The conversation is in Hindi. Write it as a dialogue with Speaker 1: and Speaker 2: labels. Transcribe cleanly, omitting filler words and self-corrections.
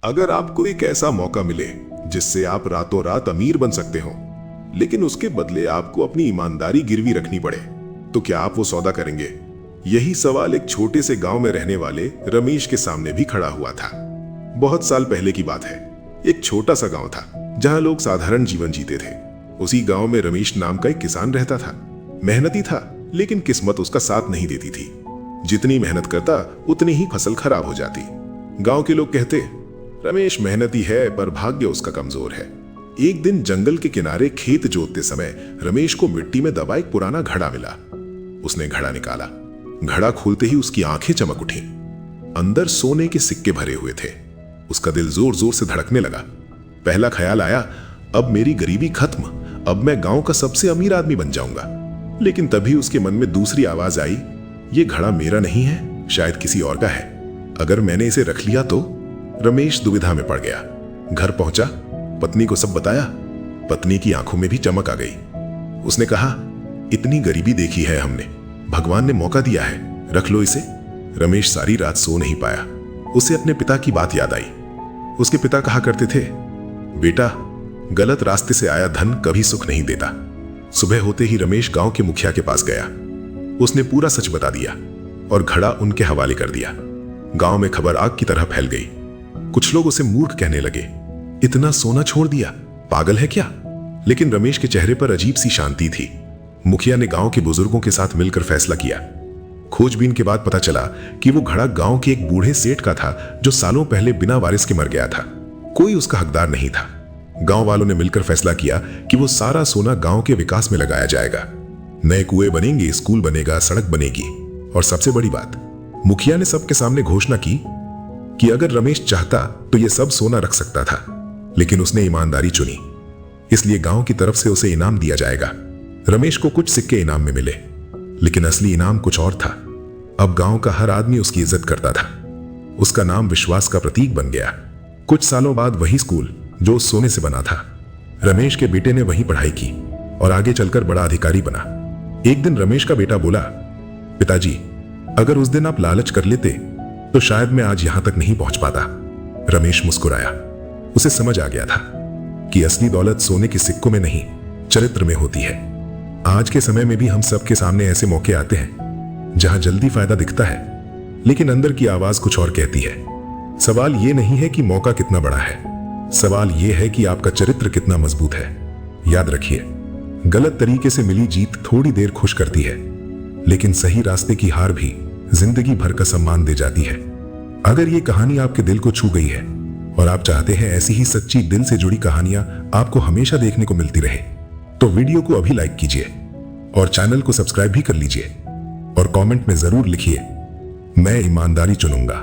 Speaker 1: अगर आपको एक ऐसा मौका मिले जिससे आप रातों रात अमीर बन सकते हो, लेकिन उसके बदले आपको अपनी ईमानदारी गिरवी रखनी पड़े, तो क्या आप वो सौदा करेंगे? यही सवाल एक छोटे से गांव में रहने वाले रमेश के सामने भी खड़ा हुआ था। बहुत साल पहले की बात है। एक छोटा सा गांव था जहां लोग साधारण जीवन जीते थे। उसी गांव में रमेश नाम का एक किसान रहता था। मेहनती था, लेकिन किस्मत उसका साथ नहीं देती थी। जितनी मेहनत करता उतनी ही फसल खराब हो जाती। गांव के लोग कहते, रमेश मेहनती है पर भाग्य उसका कमजोर है। एक दिन जंगल के किनारे खेत जोतते समय रमेश को मिट्टी में दबा एक पुराना घड़ा मिला। उसने घड़ा निकाला। घड़ा खोलते ही उसकी आंखें चमक उठी। अंदर सोने के सिक्के भरे हुए थे। उसका दिल जोर जोर से धड़कने लगा। पहला ख्याल आया, अब मेरी गरीबी खत्म, अब मैं गांव का सबसे अमीर आदमी बन जाऊंगा। लेकिन तभी उसके मन में दूसरी आवाज आई, ये घड़ा मेरा नहीं है, शायद किसी और का है। अगर मैंने इसे रख लिया तो? रमेश दुविधा में पड़ गया। घर पहुंचा, पत्नी को सब बताया। पत्नी की आंखों में भी चमक आ गई। उसने कहा, इतनी गरीबी देखी है हमने, भगवान ने मौका दिया है, रख लो इसे। रमेश सारी रात सो नहीं पाया। उसे अपने पिता की बात याद आई। उसके पिता कहा करते थे, बेटा, गलत रास्ते से आया धन कभी सुख नहीं देता। सुबह होते ही रमेश गांव के मुखिया के पास गया। उसने पूरा सच बता दिया और घड़ा उनके हवाले कर दिया। गांव में खबर आग की तरह फैल गई। कुछ लोग उसे मूर्ख कहने लगे, इतना सोना छोड़ दिया, पागल है क्या? लेकिन रमेश के चेहरे पर अजीब सी शांति थी। मुखिया ने गांव के बुजुर्गों के साथ मिलकर फैसला किया। खोजबीन के बाद पता चला कि वो घड़ा गांव के एक बूढ़े सेठ का था जो सालों पहले बिना वारिस के मर गया था। कोई उसका हकदार नहीं था। गांव वालों ने मिलकर फैसला किया कि वो सारा सोना गांव के विकास में लगाया जाएगा। नए कुएं बनेंगे, स्कूल बनेगा, सड़क बनेगी। और सबसे बड़ी बात, मुखिया ने सबके सामने घोषणा की कि अगर रमेश चाहता तो ये सब सोना रख सकता था, लेकिन उसने ईमानदारी चुनी, इसलिए गांव की तरफ से उसे इनाम दिया जाएगा। रमेश को कुछ सिक्के इनाम में मिले, लेकिन असली इनाम कुछ और था। अब गांव का हर आदमी उसकी इज्जत करता था। उसका नाम विश्वास का प्रतीक बन गया। कुछ सालों बाद वही स्कूल जो सोने से बना था, रमेश के बेटे ने वहीं पढ़ाई की और आगे चलकर बड़ा अधिकारी बना। एक दिन रमेश का बेटा बोला, पिताजी, अगर उस दिन आप लालच कर लेते तो शायद मैं आज यहां तक नहीं पहुंच पाता। रमेश मुस्कुराया। उसे समझ आ गया था कि असली दौलत सोने के सिक्कों में नहीं, चरित्र में होती है। आज के समय में भी हम सबके सामने ऐसे मौके आते हैं जहां जल्दी फायदा दिखता है, लेकिन अंदर की आवाज कुछ और कहती है। सवाल यह नहीं है कि मौका कितना बड़ा है, सवाल यह है कि आपका चरित्र कितना मजबूत है। याद रखिए, गलत तरीके से मिली जीत थोड़ी देर खुश करती है, लेकिन सही रास्ते की हार भी जिंदगी भर का सम्मान दे जाती है। अगर ये कहानी आपके दिल को छू गई है और आप चाहते हैं ऐसी ही सच्ची दिल से जुड़ी कहानियां आपको हमेशा देखने को मिलती रहे, तो वीडियो को अभी लाइक कीजिए और चैनल को सब्सक्राइब भी कर लीजिए और कमेंट में जरूर लिखिए, मैं ईमानदारी चुनूंगा।